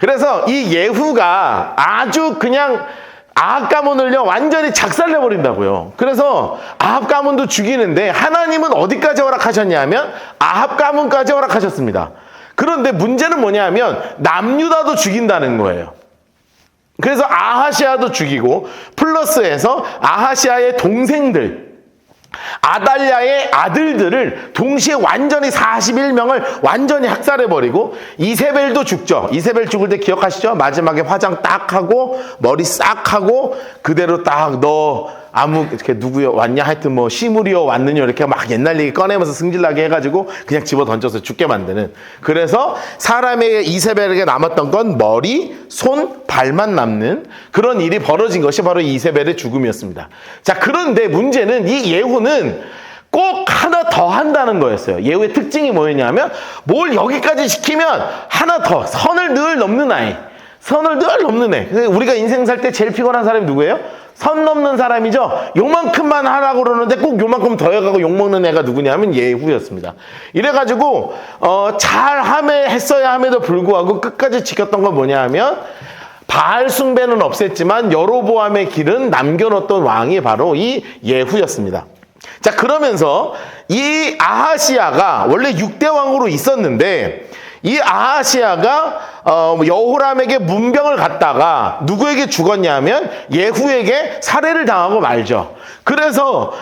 그래서 이 예후가 아주 그냥 아합 가문을요 완전히 작살내버린다고요. 그래서 아합 가문도 죽이는데 하나님은 어디까지 허락하셨냐면 아합 가문까지 허락하셨습니다. 그런데 문제는 뭐냐면 남유다도 죽인다는 거예요. 그래서 아하시아도 죽이고 플러스해서 아하시아의 동생들 아달랴의 아들들을 동시에 완전히 41명을 완전히 학살해버리고 이세벨도 죽죠. 이세벨 죽을 때 기억하시죠? 마지막에 화장 딱 하고 머리 싹 하고 그대로 딱 너 아무 이렇게 누구요 왔냐 하여튼 뭐 시므리요 왔느냐 이렇게 막 옛날 얘기 꺼내면서 승질나게 해가지고 그냥 집어 던져서 죽게 만드는. 그래서 사람의 이세벨에게 남았던 건 머리, 손, 발만 남는 그런 일이 벌어진 것이 바로 이세벨의 죽음이었습니다. 자, 그런데 문제는 이 예후는 꼭 하나 더 한다는 거였어요. 예후의 특징이 뭐였냐면 뭘 여기까지 시키면 하나 더 선을 늘 넘는 아이, 선을 늘 넘는 애. 우리가 인생 살 때 제일 피곤한 사람이 누구예요? 선 넘는 사람이죠. 요만큼만 하라고 그러는데 꼭 요만큼 더 해가고 욕먹는 애가 누구냐면 예후였습니다. 이래가지고 했어야 함에도 불구하고 끝까지 지켰던 건 뭐냐 하면 바알 숭배는 없앴지만 여로보암의 길은 남겨놓던 왕이 바로 이 예후였습니다. 자, 그러면서 이 아하시아가 원래 6대 왕으로 있었는데 이 아하시아가 여호람에게 문병을 갖다가 누구에게 죽었냐면 예후에게 살해를 당하고 말죠. 그래서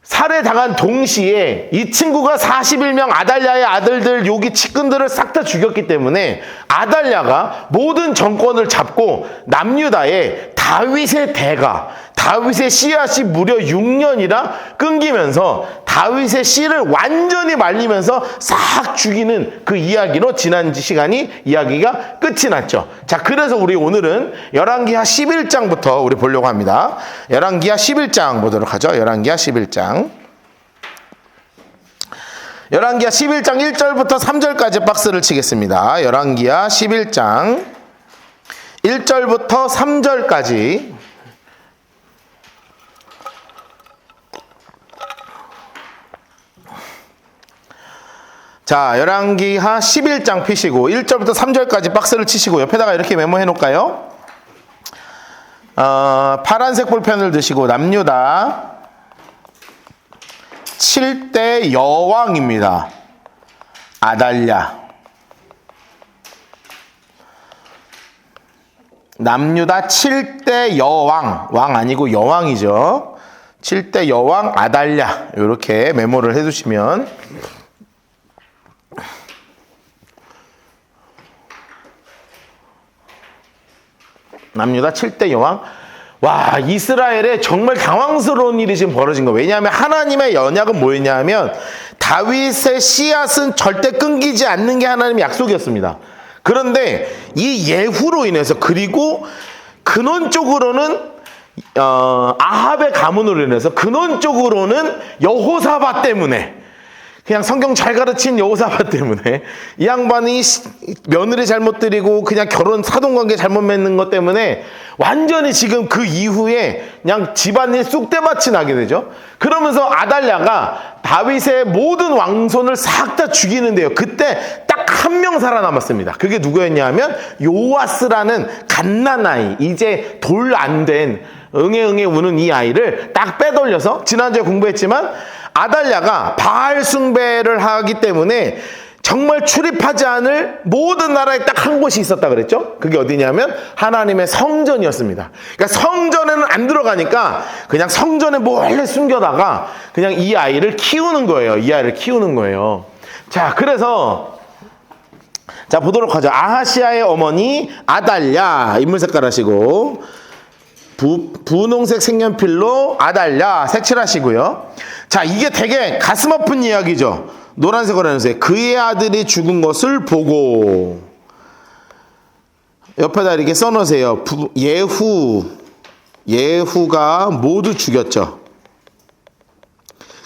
살해당한 동시에 이 친구가 41명 아달랴의 아들들 여기 측근들을 싹 다 죽였기 때문에 아달랴가 모든 정권을 잡고 남유다에 다윗의 대가 다윗의 씨앗이 무려 6년이나 끊기면서 다윗의 씨를 완전히 말리면서 싹 죽이는 그 이야기로 지난 시간이 이야기가 끝이 났죠. 자, 그래서 우리 오늘은 열왕기하 11장부터 우리 보려고 합니다. 열왕기하 11장 보도록 하죠. 열왕기하 11장. 열왕기하 11장 1절부터 3절까지 박스를 치겠습니다. 열왕기하 11장 1절부터 3절까지. 자, 열왕기하 11장 피시고 1절부터 3절까지 박스를 치시고 옆에다가 이렇게 메모해 놓을까요? 파란색 볼펜을 드시고 남유다 7대 여왕입니다. 아달랴. 남유다 7대 여왕. 왕 아니고 여왕이죠. 7대 여왕 아달랴. 이렇게 메모를 해두시면 남유다 7대 여왕. 와, 이스라엘에 정말 당황스러운 일이 지금 벌어진 거예요. 왜냐하면 하나님의 언약은 뭐였냐면 다윗의 씨앗은 절대 끊기지 않는 게 하나님의 약속이었습니다. 그런데 이 예후로 인해서 그리고 근원적으로는 아합의 가문으로 인해서 근원적으로는 여호사밧 때문에 그냥 성경 잘 가르친 여호사밧 때문에 이 양반이 며느리 잘못 드리고 그냥 결혼 사돈관계 잘못 맺는 것 때문에 완전히 지금 그 이후에 그냥 집안일 쑥대밭이 나게 되죠. 그러면서 아달랴가 다윗의 모든 왕손을 싹 다 죽이는데요. 그때 딱 한 명 살아남았습니다. 그게 누구였냐면 요아스라는 갓난아이, 이제 돌 안 된 응애 우는 이 아이를 딱 빼돌려서 지난주에 공부했지만 아달랴가 바알 숭배를 하기 때문에 정말 출입하지 않을 모든 나라에 딱 한 곳이 있었다 그랬죠? 그게 어디냐면 하나님의 성전이었습니다. 그러니까 성전에는 안 들어가니까 그냥 성전에 몰래 숨겨다가 그냥 이 아이를 키우는 거예요. 이 아이를 키우는 거예요. 자, 그래서 자, 보도록 하죠. 아하시아의 어머니 아달랴, 인물 색깔 하시고 분홍색 색연필로 아달랴 색칠하시고요. 자, 이게 되게 가슴 아픈 이야기죠. 노란색으로 해주세요. 그의 아들이 죽은 것을 보고 옆에다 이렇게 써놓으세요. 예후가 모두 죽였죠.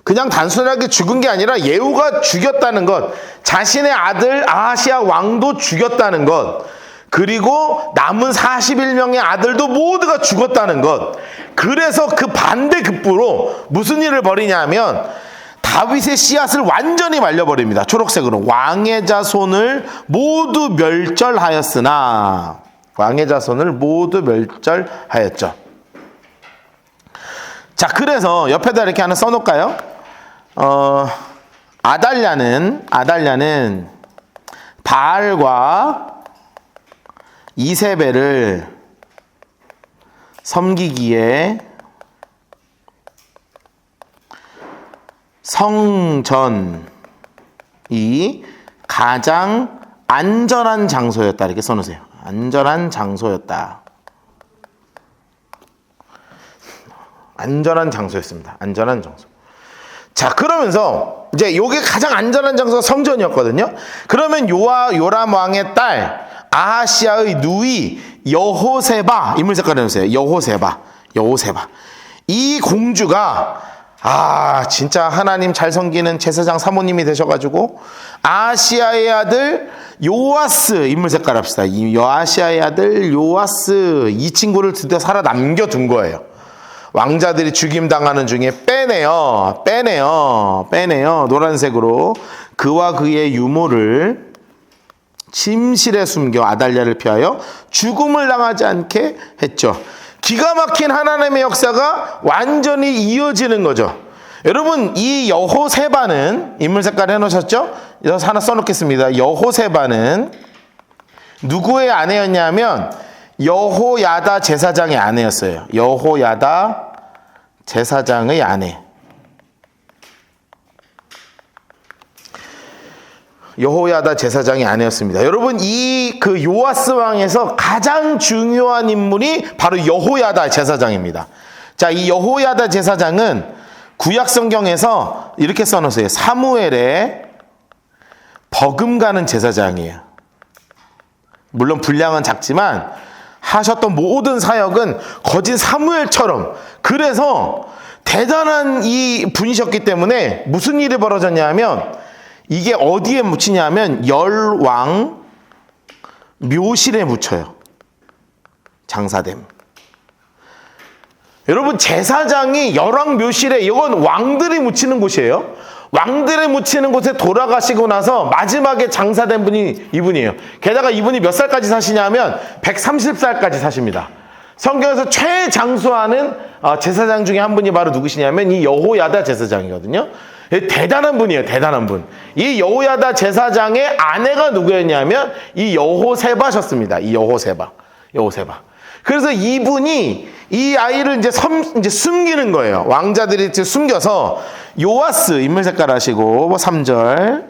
그냥 단순하게 죽은 게 아니라 예후가 죽였다는 것, 자신의 아들 아하시아 왕도 죽였다는 것, 그리고 남은 41명의 아들도 모두가 죽었다는 것. 그래서 그 반대급부로 무슨 일을 벌이냐면 다윗의 씨앗을 완전히 말려버립니다. 초록색으로. 왕의 자손을 모두 멸절하였으나, 왕의 자손을 모두 멸절하였죠. 자, 그래서 옆에다 이렇게 하나 써놓을까요? 아달랴는 바알과 이세벨을 섬기기에 성전이 가장 안전한 장소였다. 이렇게 써놓으세요. 안전한 장소였다. 안전한 장소였습니다. 안전한 장소. 자, 그러면서 이제 요게 가장 안전한 장소가 성전이었거든요. 그러면 요람 왕의 딸 아하시아의 누이 여호세바, 인물 색깔 해주세요. 여호세바. 이 공주가 진짜 하나님 잘 섬기는 제사장 사모님이 되셔가지고 아하시아의 아들 요아스, 인물 색깔 합시다. 이 아하시아의 아들 요아스, 이 친구를 드디어 살아 남겨둔 거예요. 왕자들이 죽임당하는 중에 빼내요. 노란색으로 그와 그의 유모를 침실에 숨겨 아달랴를 피하여 죽음을 당하지 않게 했죠. 기가 막힌 하나님의 역사가 완전히 이어지는 거죠. 여러분, 이 여호세바는, 인물 색깔 해놓으셨죠? 여기서 하나 써놓겠습니다. 여호세바는 누구의 아내였냐면 여호야다 제사장의 아내였어요. 여호야다 제사장의 아내. 여호야다 제사장의 아내였습니다. 여러분, 이 그 요아스 왕에서 가장 중요한 인물이 바로 여호야다 제사장입니다. 자, 이 여호야다 제사장은 구약 성경에서 이렇게 써놓으세요. 사무엘의 버금가는 제사장이에요. 물론 분량은 작지만 하셨던 모든 사역은 거진 사무엘처럼, 그래서 대단한 이 분이셨기 때문에 무슨 일이 벌어졌냐 하면, 이게 어디에 묻히냐 하면 열왕 묘실에 묻혀요. 장사됨. 여러분, 제사장이 열왕 묘실에, 이건 왕들이 묻히는 곳이에요. 왕들이 묻히는 곳에 돌아가시고 나서 마지막에 장사된 분이 이분이에요. 게다가 이분이 몇 살까지 사시냐면 130살까지 사십니다. 성경에서 최장수하는 제사장 중에 한 분이 바로 누구시냐면 이 여호야다 제사장이거든요. 대단한 분이에요. 대단한 분. 이 여호야다 제사장의 아내가 누구였냐면 이 여호세바셨습니다. 이 여호세바. 그래서 이분이 이 아이를 이제 숨기는 거예요. 왕자들이 숨겨서 요아스, 인물 색깔 하시고 3절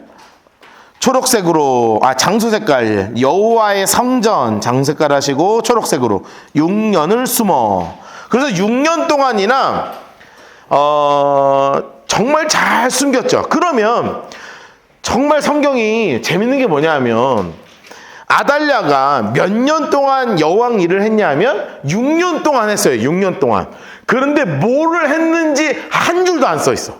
초록색으로, 장수 색깔, 여호와의 성전 장수 색깔 하시고 초록색으로 6년을 숨어. 그래서 6년 동안이나 정말 잘 숨겼죠. 그러면 정말 성경이 재밌는 게 뭐냐면, 아달랴가 몇 년 동안 여왕 일을 했냐면 6년 동안 했어요. 6년 동안. 그런데 뭐를 했는지 한 줄도 안 써 있어.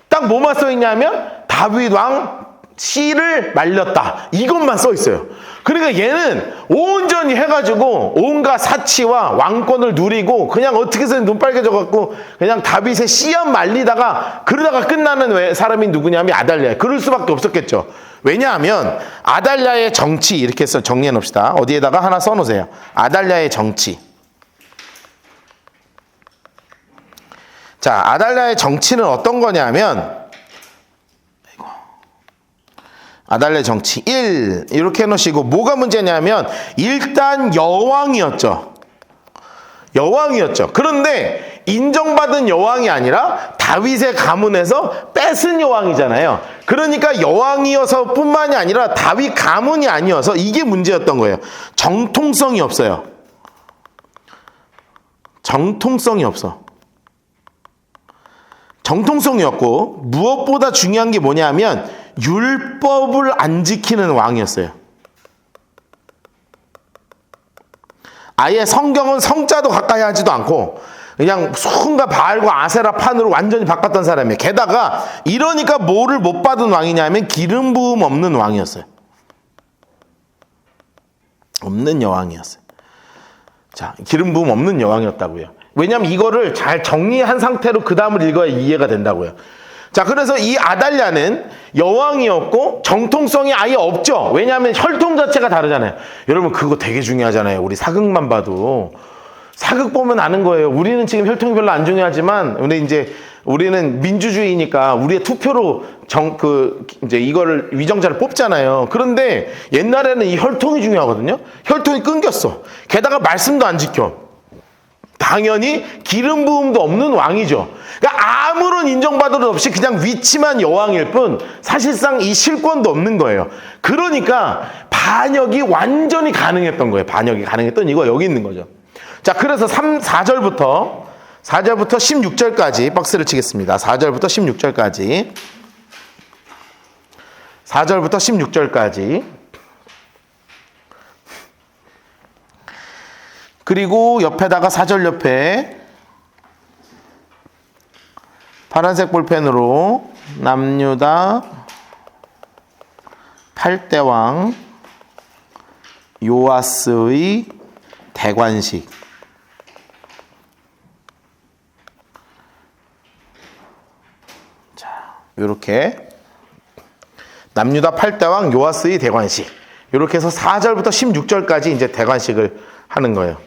딱 뭐만 써 있냐면 다윗 왕 씨를 말렸다, 이것만 써 있어요. 그러니까 얘는 온전히 해가지고 온갖 사치와 왕권을 누리고 그냥 어떻게 해서 눈 빨개져갖고 그냥 다윗의 씨앗 말리다가 그러다가 끝나는 사람이 누구냐면 아달랴. 그럴 수밖에 없었겠죠. 왜냐하면 아달랴의 정치, 이렇게 해서 정리해 놓읍시다. 어디에다가 하나 써놓으세요. 아달랴의 정치. 자, 아달랴의 정치는 어떤 거냐면, 아달랴의 정치 1 이렇게 해놓으시고, 뭐가 문제냐면 일단 여왕이었죠. 그런데 인정받은 여왕이 아니라 다윗의 가문에서 뺏은 여왕이잖아요. 그러니까 여왕이어서 뿐만이 아니라 다윗 가문이 아니어서 이게 문제였던 거예요. 정통성이 없어요. 정통성이 없고, 무엇보다 중요한 게 뭐냐면 율법을 안 지키는 왕이었어요. 아예 성경은 성자도 가까이 하지도 않고 그냥 순간 바알과 아세라 판으로 완전히 바꿨던 사람이에요. 게다가 이러니까 뭐를 못 받은 왕이냐면 기름 부음 없는 왕이었어요. 없는 여왕이었어요. 자, 기름 부음 없는 여왕이었다고요. 왜냐하면 이거를 잘 정리한 상태로 그 다음을 읽어야 이해가 된다고요. 자, 그래서 이 아달랴는 여왕이었고 정통성이 아예 없죠. 왜냐하면 혈통 자체가 다르잖아요. 여러분 그거 되게 중요하잖아요. 우리 사극만 봐도 사극 보면 아는 거예요. 우리는 지금 혈통이 별로 안 중요하지만 우리는 민주주의니까 우리의 투표로 이제 이거를 위정자를 뽑잖아요. 그런데 옛날에는 이 혈통이 중요하거든요. 혈통이 끊겼어. 게다가 말씀도 안 지켜. 당연히 기름 부음도 없는 왕이죠. 그러니까 아무런 인정받을 것 없이 그냥 위치만 여왕일 뿐 사실상 이 실권도 없는 거예요. 그러니까 반역이 완전히 가능했던 거예요. 반역이 가능했던 이거 여기 있는 거죠. 자, 그래서 4절부터 16절까지 박스를 치겠습니다. 4절부터 16절까지. 4절부터 16절까지. 그리고 옆에다가 4절 옆에 파란색 볼펜으로 남유다 8대왕 요아스의 대관식. 자, 요렇게 남유다 8대왕 요아스의 대관식. 요렇게 해서 4절부터 16절까지 이제 대관식을 하는 거예요.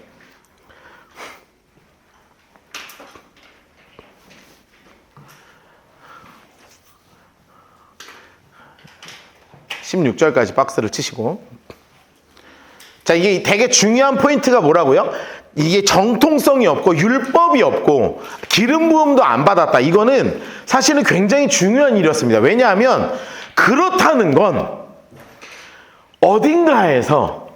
16절까지 박스를 치시고. 자, 이게 되게 중요한 포인트가 뭐라고요? 이게 정통성이 없고 율법이 없고 기름 부음도 안 받았다. 이거는 사실은 굉장히 중요한 일이었습니다. 왜냐하면 그렇다는 건 어딘가에서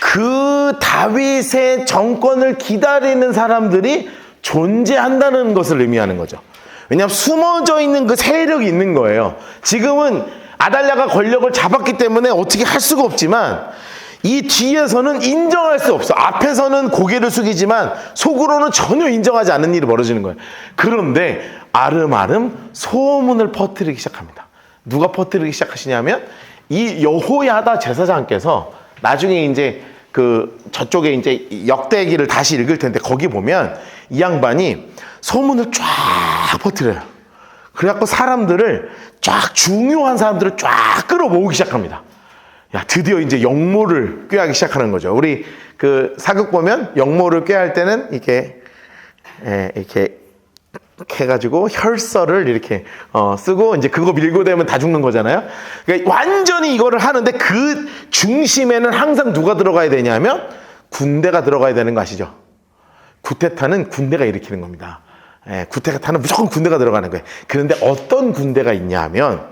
그 다윗의 정권을 기다리는 사람들이 존재한다는 것을 의미하는 거죠. 왜냐하면 숨어져 있는 그 세력이 있는 거예요. 지금은 아달랴가 권력을 잡았기 때문에 어떻게 할 수가 없지만 이 뒤에서는 인정할 수 없어. 앞에서는 고개를 숙이지만 속으로는 전혀 인정하지 않는 일이 벌어지는 거예요. 그런데 아름아름 소문을 퍼뜨리기 시작합니다. 누가 퍼뜨리기 시작하시냐면 이 여호야다 제사장께서 나중에 이제 저쪽에 이제 역대기를 다시 읽을 텐데 거기 보면 이 양반이 소문을 쫙 퍼뜨려요. 그래갖고 중요한 사람들을 쫙 끌어모으기 시작합니다. 야, 드디어 이제 역모를 꾀하기 시작하는 거죠. 우리 사극 보면 역모를 꾀할 때는 이렇게 해가지고 혈서를 이렇게 쓰고 이제 그거 밀고 되면 다 죽는 거잖아요. 그러니까 완전히 이거를 하는데 그 중심에는 항상 누가 들어가야 되냐면 군대가 들어가야 되는 거 아시죠? 구테타는 군대가 일으키는 겁니다. 구테타는 무조건 군대가 들어가는 거예요. 그런데 어떤 군대가 있냐 하면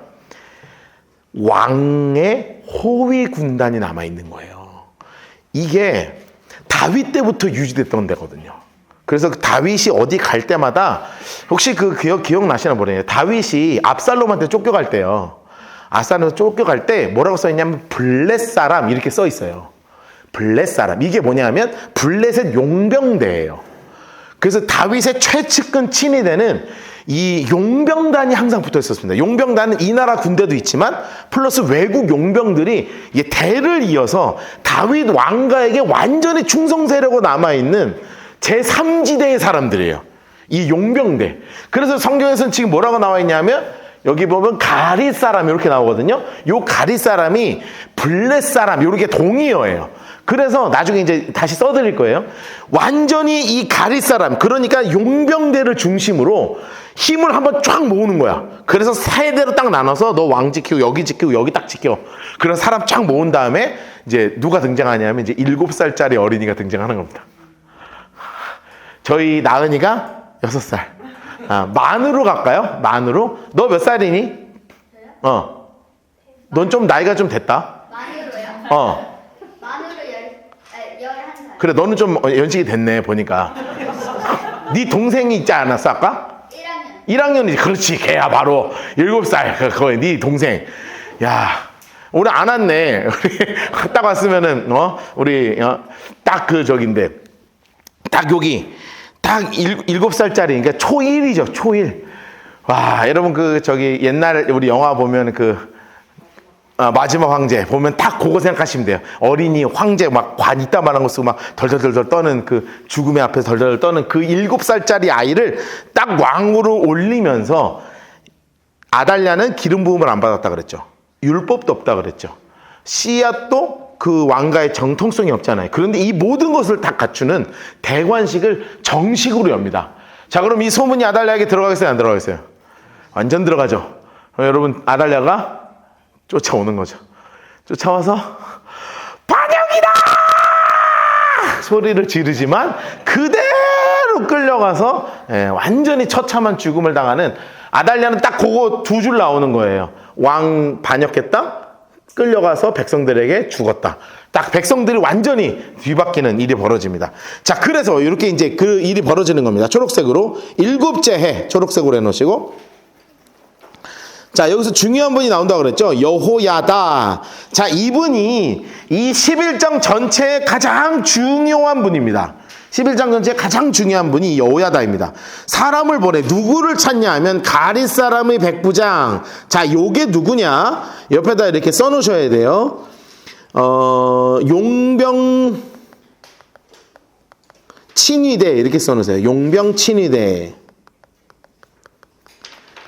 왕의 호위 군단이 남아있는 거예요. 이게 다윗 때부터 유지됐던 데거든요. 그래서 다윗이 어디 갈 때마다 혹시 기억나시나 모르겠네요. 다윗이 압살롬한테 쫓겨갈 때요. 압살롬한테 쫓겨갈 때 뭐라고 써있냐면 블렛 사람 이렇게 써있어요. 블렛 사람. 이게 뭐냐면 블렛의 용병대예요. 그래서 다윗의 최측근 친위 되는 이 용병단이 항상 붙어 있었습니다. 용병단은 이 나라 군대도 있지만 플러스 외국 용병들이 대를 이어서 다윗 왕가에게 완전히 충성 세력으로 남아있는 제3지대의 사람들이에요. 이 용병대. 그래서 성경에서는 지금 뭐라고 나와 있냐면 여기 보면 가릿 사람 이렇게 나오거든요. 요 가릿 사람이 블렛 사람 이렇게 동의어예요. 그래서 나중에 이제 다시 써드릴 거예요. 완전히 이 가릿 사람, 그러니까 용병대를 중심으로 힘을 한번 쫙 모으는 거야. 그래서 세대로 딱 나눠서 너 왕 지키고 여기 지키고 여기 딱 지켜. 그런 사람 쫙 모은 다음에 이제 누가 등장하냐면 이제 7살짜리 어린이가 등장하는 겁니다. 저희 나은이가 6살. 만으로 갈까요? 만으로? 너 몇 살이니? 넌 좀 나이가 좀 됐다. 만으로요? 만으로 11살. 그래, 너는 좀 연식이 됐네, 보니까. 네 동생이 있지 않았어, 아까? 1학년. 1학년이지. 그렇지, 걔야, 바로. 7살. 그거, 네 동생. 야, 오늘 안 왔네. 딱 왔으면은, 딱 저긴데. 딱 여기. 딱 7살짜리. 그러니까 초1이죠, 초1. 와, 여러분, 옛날 우리 영화 보면 마지막 황제 보면 딱 그거 생각하시면 돼요. 어린이 황제 막 관 이따만한 거 쓰고 막 덜덜덜덜 떠는 죽음의 앞에서 덜덜 떠는 7살짜리 아이를 딱 왕으로 올리면서 아달랴는 기름 부음을 안 받았다 그랬죠. 율법도 없다 그랬죠. 씨앗도 그 왕가의 정통성이 없잖아요. 그런데 이 모든 것을 다 갖추는 대관식을 정식으로 엽니다. 자, 그럼 이 소문이 아달랴에게 들어가겠어요, 안 들어가겠어요? 완전 들어가죠. 그럼 여러분, 아달랴가 쫓아오는 거죠. 쫓아와서 반역이다! 소리를 지르지만 그대로 끌려가서 완전히 처참한 죽음을 당하는, 아달랴는 딱 그거 두 줄 나오는 거예요. 왕 반역했다, 끌려가서 백성들에게 죽었다. 딱 백성들이 완전히 뒤바뀌는 일이 벌어집니다. 자, 그래서 이렇게 이제 그 일이 벌어지는 겁니다. 초록색으로 7째 해 초록색으로 해놓으시고, 자, 여기서 중요한 분이 나온다고 그랬죠. 여호야다. 자, 이분이 이 11장 전체의 가장 중요한 분입니다. 11장 전체의 가장 중요한 분이 여호야다입니다. 사람을 보내. 누구를 찾냐 하면 가릿 사람의 백부장. 자, 요게 누구냐? 옆에다 이렇게 써놓으셔야 돼요. 용병 친위대 이렇게 써놓으세요. 용병 친위대.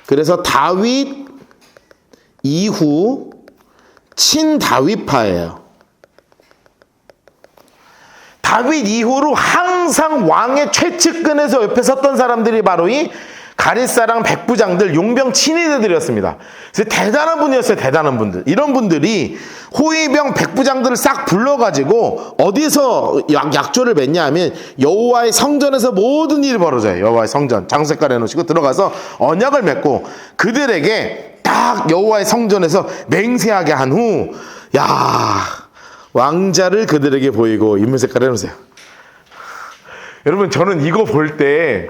그래서 다윗 이후 친다윗파예요. 다윗 이후로 항상 왕의 최측근에서 옆에 섰던 사람들이 바로 이 가릿사랑 백부장들, 용병 친위대들이었습니다. 그래서 대단한 분이었어요. 대단한 분들. 이런 분들이 호위병 백부장들을 싹 불러가지고 어디서 약조를 맺냐 하면 여호와의 성전에서 모든 일이 벌어져요. 여호와의 성전 장색깔 해놓으시고 들어가서 언약을 맺고 그들에게 딱 여호와의 성전에서 맹세하게 한 후, 야, 왕자를 그들에게 보이고 인물 색깔 해놓으세요. 여러분, 저는 이거 볼 때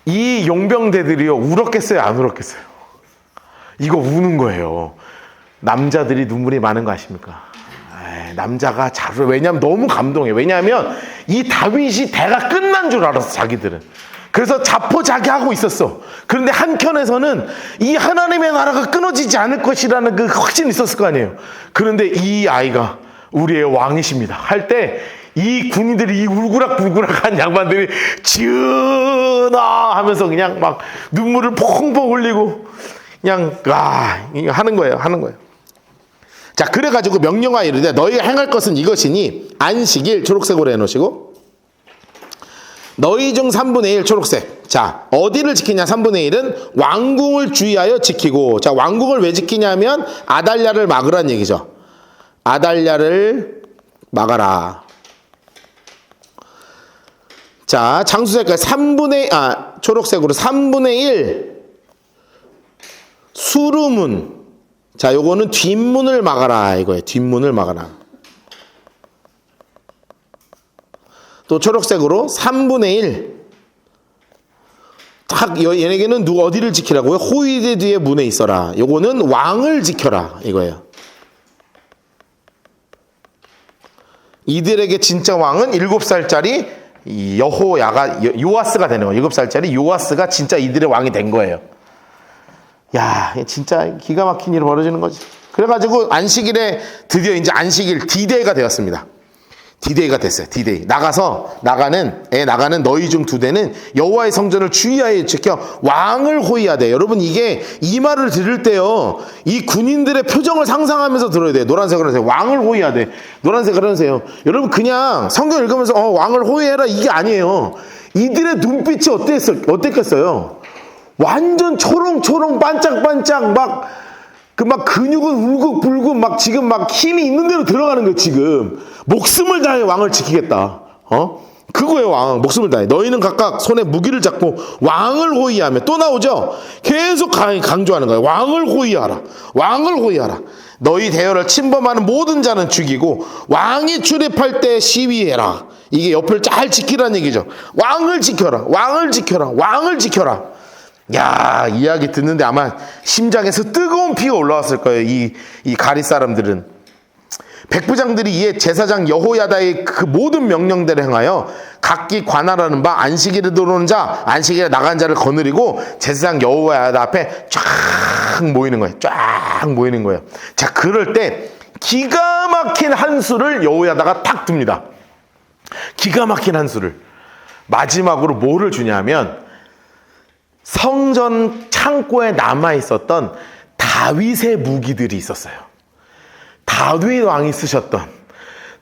이 용병대들이요, 울었겠어요, 안 울었겠어요? 이거 우는 거예요. 남자들이 눈물이 많은 거 아십니까? 남자가 잘 울어요. 왜냐하면 너무 감동해요. 왜냐하면 이 다윗이 대가 끝난 줄 알았어, 자기들은. 그래서 자포자기하고 있었어. 그런데 한켠에서는 이 하나님의 나라가 끊어지지 않을 것이라는 그 확신이 있었을 거 아니에요. 그런데 이 아이가 우리의 왕이십니다 할 때 이 군인들이, 이 울그락불그락한 양반들이 지은아 하면서 그냥 막 눈물을 펑펑 흘리고 그냥 하는 거예요. 자, 그래가지고 명령하여 이르되 너희가 행할 것은 이것이니 안식일 초록색으로 해놓으시고, 너희 중 3분의 1 초록색. 자, 어디를 지키냐? 3분의 1은 왕궁을 주의하여 지키고. 자, 왕궁을 왜 지키냐면 아달랴를 막으란 얘기죠. 아달랴를 막아라. 자, 장수 색깔 초록색으로 3분의 1 수루문. 자, 요거는 뒷문을 막아라 이거예요. 뒷문을 막아라. 또 초록색으로 3분의 1 딱 얘네게는 누구 어디를 지키라고요? 호위대 뒤에 문에 있어라. 요거는 왕을 지켜라 이거예요. 이들에게 진짜 왕은 7살짜리 요아스가 되는 거예요. 7살짜리 요아스가 진짜 이들의 왕이 된 거예요. 야, 진짜 기가 막힌 일이 벌어지는 거지. 그래가지고 안식일에 드디어 이제 안식일 D-Day가 되었습니다. D-Day가 됐어요. D-Day. 나가는 너희 중 2대는 여호와의 성전을 주의하여 지켜 왕을 호위하되. 여러분, 이게 이 말을 들을 때요, 이 군인들의 표정을 상상하면서 들어야 돼요. 노란색으로 하세요. 왕을 호위하되. 노란색으로 하세요. 여러분, 그냥 성경 읽으면서 왕을 호위해라 이게 아니에요. 이들의 눈빛이 어땠겠어요? 완전 초롱초롱 반짝반짝 막 근육은 울긋불긋 막 지금 막 힘이 있는 대로 들어가는 거예요. 지금 목숨을 다해 왕을 지키겠다. 그거예요. 왕 목숨을 다해. 너희는 각각 손에 무기를 잡고 왕을 호위하며. 또 나오죠. 계속 강조하는 거예요. 왕을 호위하라. 왕을 호위하라. 너희 대열을 침범하는 모든 자는 죽이고 왕이 출입할 때 시위해라. 이게 옆을 잘 지키라는 얘기죠. 왕을 지켜라. 왕을 지켜라. 왕을 지켜라. 야, 이야기 듣는데 아마 심장에서 뜨거운 피가 올라왔을 거예요. 이 가릿 사람들은. 백부장들이 이에 제사장 여호야다의 그 모든 명령대로 행하여 각기 관할하는 바 안식일에 들어오는 자, 안식일에 나간 자를 거느리고 제사장 여호야다 앞에 쫙 모이는 거예요. 쫙 모이는 거예요. 자, 그럴 때 기가 막힌 한 수를 여호야다가 탁 둡니다. 기가 막힌 한 수를. 마지막으로 뭐를 주냐면 성전 창고에 남아 있었던 다윗의 무기들이 있었어요. 다윗 왕이 쓰셨던,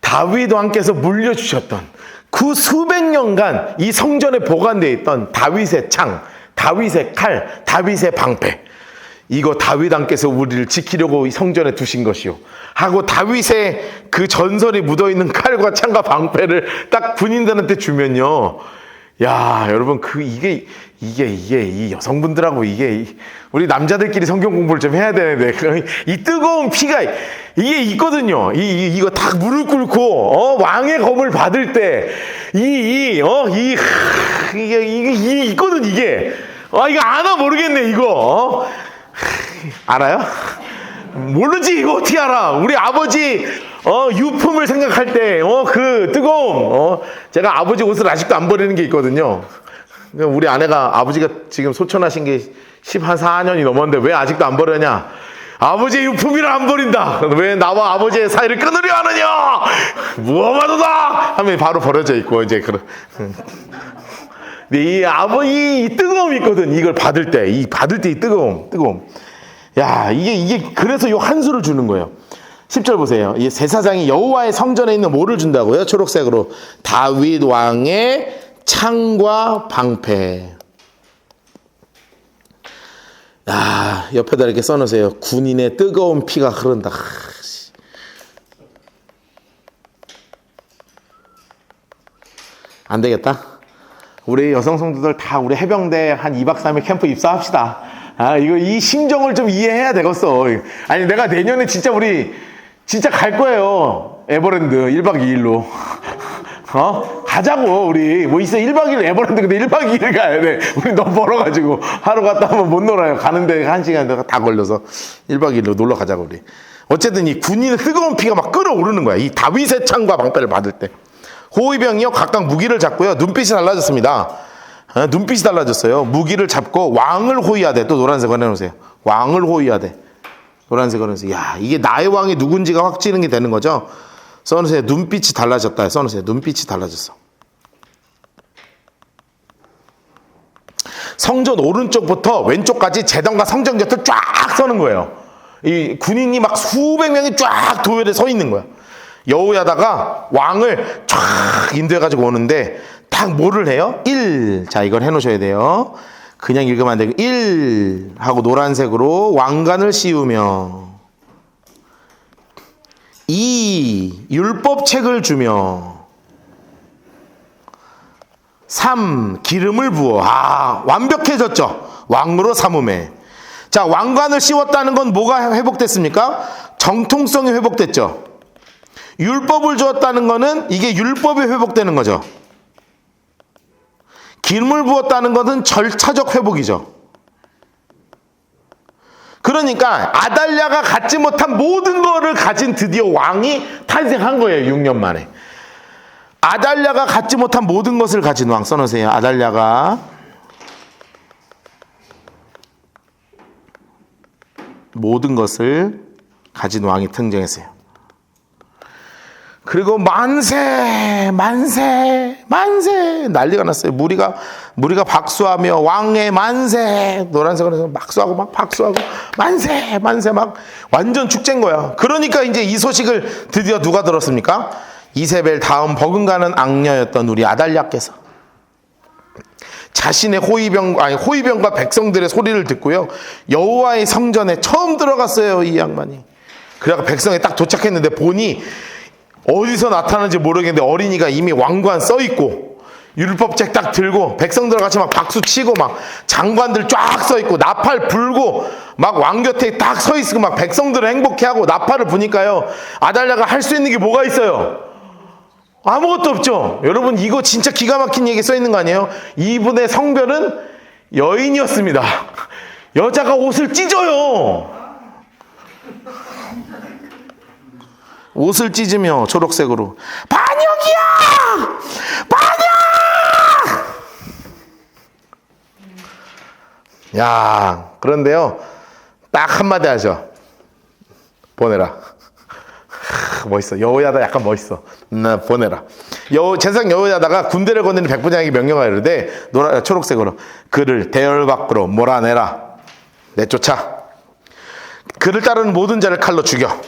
다윗 왕께서 물려주셨던 그 수백 년간 이 성전에 보관되어 있던 다윗의 창, 다윗의 칼, 다윗의 방패, 이거 다윗 왕께서 우리를 지키려고 이 성전에 두신 것이요 하고 다윗의 그 전설이 묻어있는 칼과 창과 방패를 딱 군인들한테 주면요, 야 여러분, 이게 이 여성분들하고 우리 남자들끼리 성경 공부를 좀 해야 되는데, 이 뜨거운 피가 이게 있거든요. 이거 다 무릎 꿇고 왕의 검을 받을 때 이게 있거든. 이게 이거 아나 모르겠네. 이거 알아요? 모르지. 이거 어떻게 알아? 우리 아버지 유품을 생각할 때 그 뜨거움, 제가 아버지 옷을 아직도 안 버리는 게 있거든요. 우리 아내가 아버지가 지금 소천하신 게 14년이 넘었는데 왜 아직도 안 버렸냐? 아버지의 유품이라 안 버린다. 왜 나와 아버지의 사이를 끊으려 하느냐? 무엄하도다 하면 바로 버려져 있고, 이제 그런. 이 아버지 이 뜨거움이 있거든. 이걸 받을 때 이 뜨거움. 야, 이게 그래서 요 한 수를 주는 거예요. 10절 보세요. 이 제사장이 여호와의 성전에 있는 뭐를 준다고요? 초록색으로 다윗 왕의 창과 방패. 야, 옆에다 이렇게 써놓으세요. 군인의 뜨거운 피가 흐른다. 안 되겠다. 우리 여성 성도들 다 우리 해병대 한 2박 3일 캠프 입사합시다. 이 심정을 좀 이해해야 되겠어. 아니, 내가 내년에 진짜 갈 거예요. 에버랜드 1박 2일로. 가자고, 우리. 뭐 있어, 1박 2일 에버랜드. 근데 1박 2일 가야 돼. 우리 너무 벌어가지고. 하루 갔다 오면 못 놀아요. 가는데 1시간 다 걸려서. 1박 2일로 놀러 가자고, 우리. 어쨌든 이 군인의 뜨거운 피가 막 끓어오르는 거야. 이 다윗의 창과 방패를 받을 때. 호위병이요, 각각 무기를 잡고요. 눈빛이 달라졌습니다. 눈빛이 달라졌어요. 무기를 잡고 왕을 호위하되. 또 노란색을 해놓으세요. 왕을 호위하되. 노란색을 해놓으세요. 야, 이게 나의 왕이 누군지가 확 찌는 게 되는 거죠. 써놓으세요. 눈빛이 달라졌다. 써놓으세요. 눈빛이 달라졌어. 성전 오른쪽부터 왼쪽까지 제단과 성전 곁을 쫙 서는 거예요. 이 군인이 막 수백 명이 쫙 도열에 서 있는 거야. 여호야다가 왕을 쫙 인도해가지고 오는데 딱 뭐를 해요? 1. 자, 이걸 해놓으셔야 돼요. 그냥 읽으면 안 되고 1 하고 노란색으로 왕관을 씌우며 2. 율법책을 주며 3. 기름을 부어. 완벽해졌죠. 왕으로 삼음에. 자, 왕관을 씌웠다는 건 뭐가 회복됐습니까? 정통성이 회복됐죠. 율법을 주었다는 거는 이게 율법이 회복되는 거죠. 기름을 부었다는 것은 절차적 회복이죠. 그러니까 아달랴가 갖지 못한 모든 거를 가진 드디어 왕이 탄생한 거예요. 6년 만에. 아달랴가 갖지 못한 모든 것을 가진 왕. 써놓으세요. 아달랴가 모든 것을 가진 왕이 등장했어요. 그리고 만세 난리가 났어요. 무리가 박수하며 왕의 만세. 노란색으로 해서 막 박수하고 만세 막 완전 축제인 거야. 그러니까 이제 이 소식을 드디어 누가 들었습니까? 이세벨 다음 버금가는 악녀였던 우리 아달랴께서 자신의 호위병과 백성들의 소리를 듣고요, 여호와의 성전에 처음 들어갔어요. 이 양반이. 그래가 백성에 딱 도착했는데 보니 어디서 나타나는지 모르겠는데 어린이가 이미 왕관 써있고 율법책 딱 들고 백성들 같이 막 박수 치고 막 장관들 쫙 써있고 나팔 불고 막 왕 곁에 딱 서있고 막 백성들을 행복해하고 나팔을 부니까요, 아달랴가 할 수 있는 게 뭐가 있어요? 아무것도 없죠. 여러분, 이거 진짜 기가 막힌 얘기 써있는 거 아니에요? 이분의 성별은 여인이었습니다. 여자가 옷을 찢어요. 옷을 찢으며 초록색으로 반역이야! 반역! 야, 그런데요, 딱 한마디 하죠. 보내라. 멋있어. 여호야다 약간 멋있어. 보내라. 제사장 여호야다가 군대를 거느린 백부장에게 명령하여 이르되 초록색으로 그를 대열 밖으로 몰아내라. 내쫓아. 그를 따르는 모든 자를 칼로 죽여.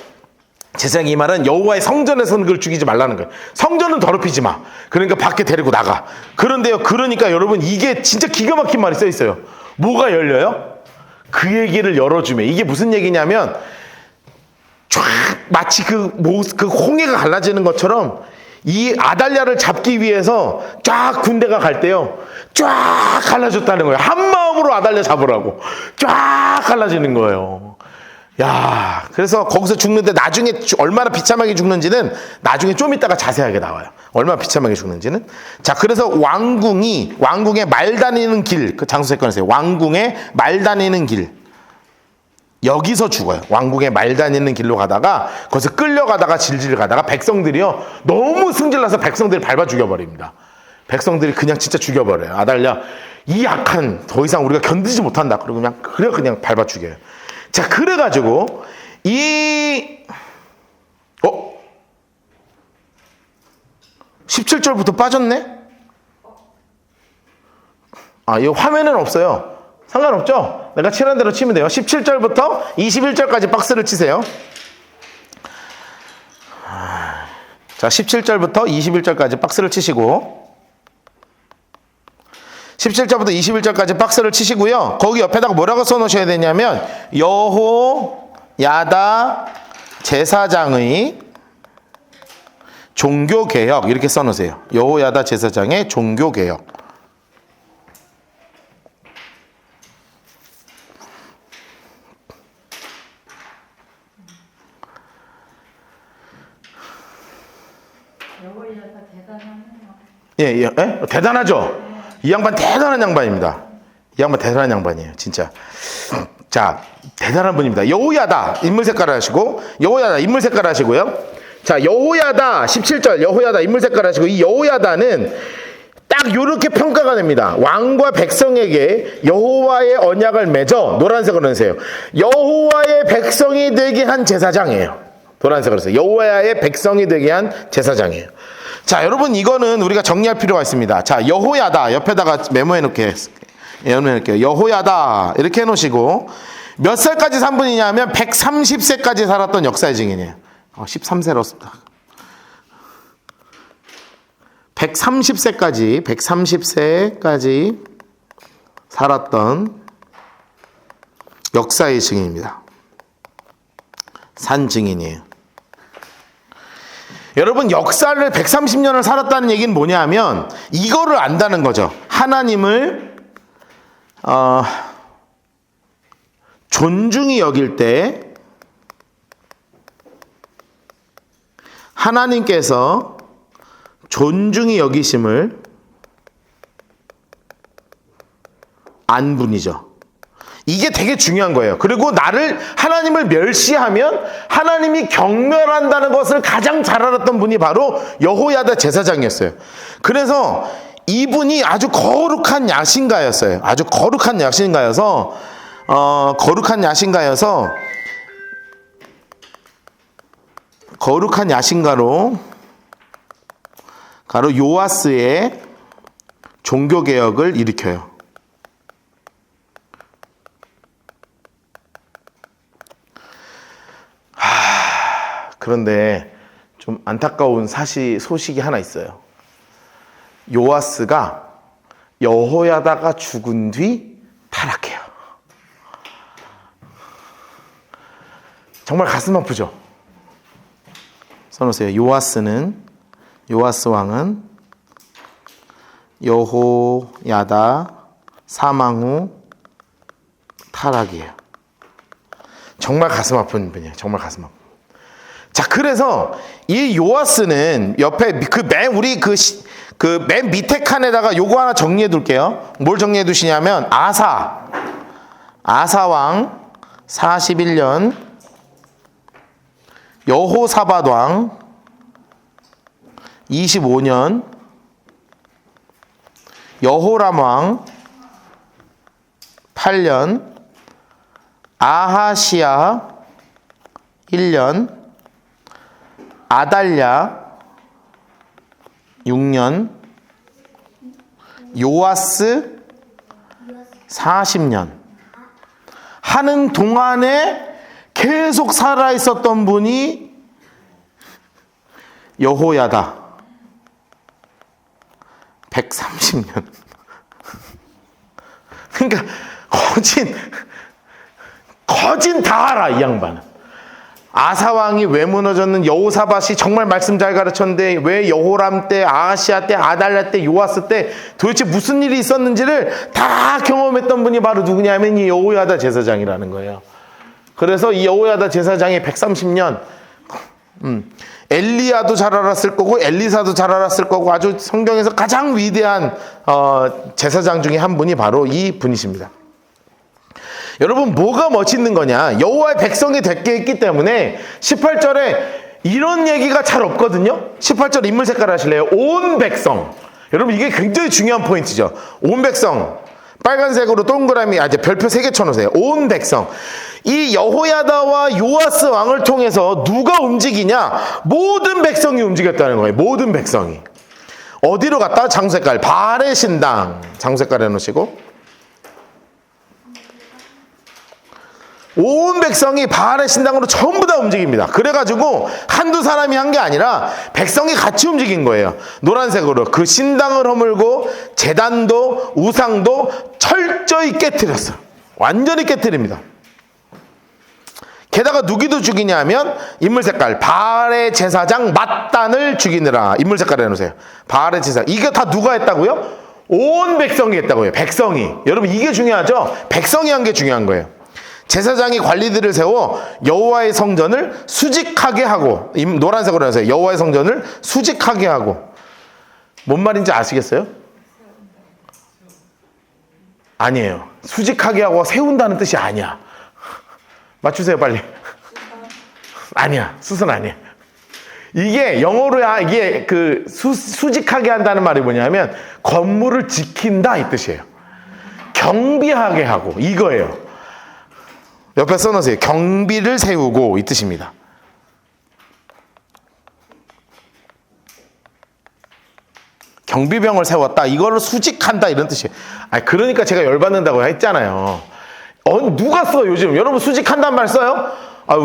제사장이 이 말은 여호와의 성전에서는 그를 죽이지 말라는 거예요. 성전은 더럽히지 마. 그러니까 밖에 데리고 나가. 그런데요, 그러니까 여러분 이게 진짜 기가 막힌 말이 써 있어요. 뭐가 열려요? 그 얘기를 열어주면 이게 무슨 얘기냐면 쫙 마치 그 홍해가 갈라지는 것처럼 이 아달랴를 잡기 위해서 쫙 군대가 갈 때요, 쫙 갈라졌다는 거예요. 한 마음으로 아달랴 잡으라고 쫙 갈라지는 거예요. 야, 그래서 거기서 죽는데 나중에 얼마나 비참하게 죽는지는 나중에 좀 이따가 자세하게 나와요. 얼마나 비참하게 죽는지는. 자, 그래서 왕궁의 말 다니는 길, 그 장수세권에서요. 왕궁의 말 다니는 길. 여기서 죽어요. 왕궁의 말 다니는 길로 가다가 거기서 끌려가다가 질질 가다가 백성들이요, 너무 승질나서 백성들을 밟아 죽여버립니다. 백성들이 그냥 진짜 죽여버려요. 아달랴, 이 약한 더 이상 우리가 견디지 못한다. 그리고 그냥 밟아 죽여요. 자, 그래가지고 17절부터 빠졌네? 이 화면에는 없어요. 상관없죠? 내가 칠한 대로 치면 돼요. 17절부터 21절까지 박스를 치세요. 자, 17절부터 21절까지 박스를 치시고 17절부터 21절까지 박스를 치시고요. 거기 옆에다가 뭐라고 써놓으셔야 되냐면 여호야다 제사장의 종교개혁 이렇게 써놓으세요. 여호야다 제사장의 종교개혁. 여호야다 대단하네요. 예. 대단하죠? 이 양반 대단한 양반입니다. 이 양반 대단한 양반이에요, 진짜. 자, 대단한 분입니다. 여호야다 인물 색깔을 하시고, 여호야다 인물 색깔을 하시고요. 자, 여호야다 17절 여호야다 인물 색깔을 하시고, 이 여호야다는 딱 요렇게 평가가 됩니다. 왕과 백성에게 여호와의 언약을 맺어, 노란색으로 해주세요. 여호와의 백성이 되게 한 제사장이에요. 노란색으로 해주세요. 여호와의 백성이 되게 한 제사장이에요. 자, 여러분 이거는 우리가 정리할 필요가 있습니다. 자, 여호야다 옆에다가 메모해 놓을게요. 여호야다 이렇게 해놓으시고, 몇 살까지 산 분이냐면 130세까지 살았던 역사의 증인이에요. 13세로 130세까지 살았던 역사의 증인입니다. 산 증인이에요. 여러분, 역사를 130년을 살았다는 얘기는 뭐냐 하면 이거를 안다는 거죠. 하나님을 존중히 여길 때 하나님께서 존중히 여기심을 안 분이죠. 이게 되게 중요한 거예요. 그리고 하나님을 멸시하면 하나님이 경멸한다는 것을 가장 잘 알았던 분이 바로 여호야다 제사장이었어요. 그래서 이분이 아주 거룩한 야신가였어요. 아주 거룩한 야신가여서 거룩한 야신가로 바로 요아스의 종교개혁을 일으켜요. 그런데 좀 안타까운 소식이 하나 있어요. 요아스가 여호야다가 죽은 뒤 타락해요. 정말 가슴 아프죠? 써놓으세요. 요아스 왕은 여호야다 사망 후 타락이에요. 정말 가슴 아픈 분이에요. 정말 가슴 아픈. 자, 그래서 이 요아스는 옆에 맨 밑에 칸에다가 요거 하나 정리해 둘게요. 뭘 정리해 두시냐면 아사왕 41년, 여호사밧 왕 25년, 여호람 왕 8년, 아하시야 1년, 아달랴 6년, 요아스 40년 하는 동안에 계속 살아 있었던 분이 여호야다 130년. 그러니까 거진 다 알아 이 양반은. 아사왕이 왜 무너졌는, 여호사밧이 정말 말씀 잘 가르쳤는데 왜 여호람 때, 아하시아 때, 아달랴 때, 요아스 때 도대체 무슨 일이 있었는지를 다 경험했던 분이 바로 누구냐면 이 여호야다 제사장이라는 거예요. 그래서 이 여호야다 제사장이 130년 엘리야도 잘 알았을 거고 엘리사도 잘 알았을 거고 아주 성경에서 가장 위대한 제사장 중에 한 분이 바로 이 분이십니다. 여러분 뭐가 멋있는 거냐, 여호와의 백성이 되게 했기 때문에 18절에 이런 얘기가 잘 없거든요. 18절 인물 색깔 하실래요? 온 백성. 여러분 이게 굉장히 중요한 포인트죠. 온 백성 빨간색으로 동그라미 이제 별표 3개 쳐놓으세요. 온 백성. 이 여호야다와 요아스 왕을 통해서 누가 움직이냐, 모든 백성이 움직였다는 거예요. 모든 백성이 어디로 갔다? 장색깔 바알의 신당 장색깔 해놓으시고, 온 백성이 바알의 신당으로 전부 다 움직입니다. 그래가지고 한두 사람이 한 게 아니라 백성이 같이 움직인 거예요. 노란색으로 그 신당을 허물고 제단도 우상도 철저히 깨트렸어요. 완전히 깨트립니다. 게다가 누구도 죽이냐 하면 인물 색깔 바알의 제사장 맏단을 죽이느라 인물 색깔 해놓으세요. 바알의 제사장. 이게 다 누가 했다고요? 온 백성이 했다고요. 백성이. 여러분 이게 중요하죠. 백성이 한 게 중요한 거예요. 제사장이 관리들을 세워 여호와의 성전을 수직하게 하고, 노란색으로 해서 여호와의 성전을 수직하게 하고. 뭔 말인지 아시겠어요? 아니에요. 수직하게 하고 세운다는 뜻이 아니야. 맞추세요 빨리. 아니야. 숫은 아니야. 이게 영어로야 이게 그 수직하게 한다는 말이 뭐냐면 건물을 지킨다 이 뜻이에요. 경비하게 하고 이거예요. 옆에 써놓으세요. 경비를 세우고 이 뜻입니다. 경비병을 세웠다. 이거를 수직한다 이런 뜻이에요. 그러니까 제가 열받는다고 했잖아요. 누가 써 요즘? 여러분 수직한다는 말 써요?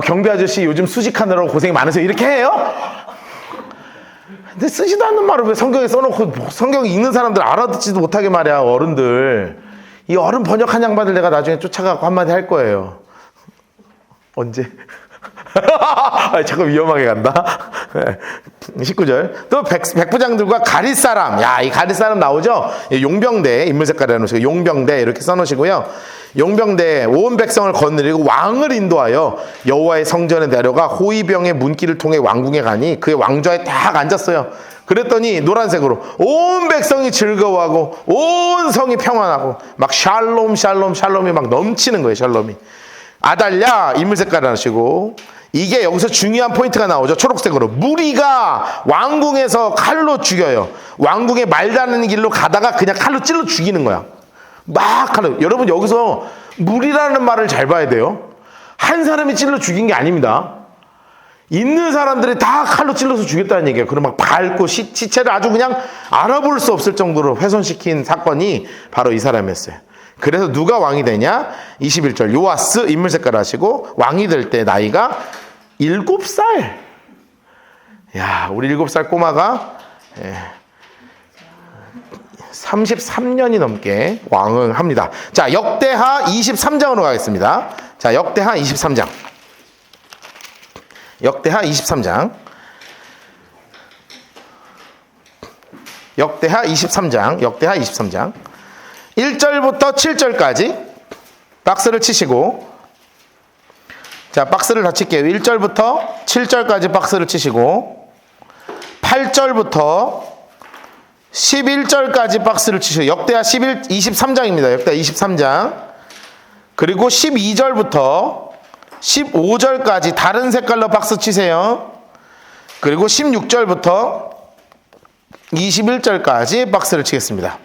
경비 아저씨 요즘 수직하느라고 고생이 많으세요. 이렇게 해요? 근데 쓰지도 않는 말을 왜 성경에 써놓고 성경 읽는 사람들 알아듣지도 못하게 말이야. 어른들. 이 어른 번역한 양반들 내가 나중에 쫓아가고 한마디 할 거예요. 언제? 잠깐 위험하게 간다. 19절. 또 백부장들과 가릴 사람. 이 가릴 사람 나오죠? 용병대, 인물 색깔 해놓으시고, 용병대 이렇게 써놓으시고요. 용병대, 온 백성을 거느리고 왕을 인도하여 여호와의 성전에 내려가 호위병의 문길을 통해 왕궁에 가니 그의 왕좌에 딱 앉았어요. 그랬더니 노란색으로 온 백성이 즐거워하고 온 성이 평안하고 막 샬롬 샬롬 샬롬이 막 넘치는 거예요. 샬롬이. 아달랴 인물 색깔 하시고, 이게 여기서 중요한 포인트가 나오죠. 초록색으로 무리가 왕궁에서 칼로 죽여요. 왕궁에 말 닿는 길로 가다가 그냥 칼로 찔러 죽이는 거야. 막 칼로. 여러분 여기서 무리라는 말을 잘 봐야 돼요. 한 사람이 찔러 죽인 게 아닙니다. 있는 사람들이 다 칼로 찔러서 죽였다는 얘기예요. 그럼 막 밟고 시체를 아주 그냥 알아볼 수 없을 정도로 훼손시킨 사건이 바로 이 사람이었어요. 그래서 누가 왕이 되냐? 21절 요아스 인물 색깔 하시고, 왕이 될 때 나이가 7살. 야, 우리 7살 꼬마가 33년이 넘게 왕을 합니다. 자, 역대하 23장으로 가겠습니다. 자, 역대하 23장. 역대하 23장. 역대하 23장. 역대하 23장. 1절부터 7절까지 박스를 치시고, 자, 박스를 다 칠게요. 1절부터 7절까지 박스를 치시고, 8절부터 11절까지 박스를 치시고, 역대하 23장입니다. 역대하 23장. 그리고 12절부터 15절까지 다른 색깔로 박스 치세요. 그리고 16절부터 21절까지 박스를 치겠습니다.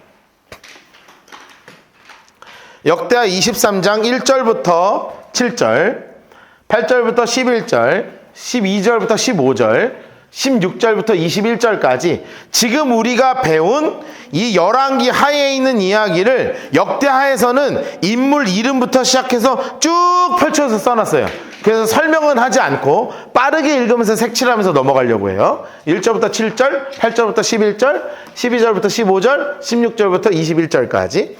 역대하 23장 1절부터 7절, 8절부터 11절, 12절부터 15절, 16절부터 21절까지 지금 우리가 배운 이 열왕기 하에 있는 이야기를 역대하에서는 인물 이름부터 시작해서 쭉 펼쳐서 써놨어요. 그래서 설명은 하지 않고 빠르게 읽으면서 색칠하면서 넘어가려고 해요. 1절부터 7절, 8절부터 11절, 12절부터 15절, 16절부터 21절까지.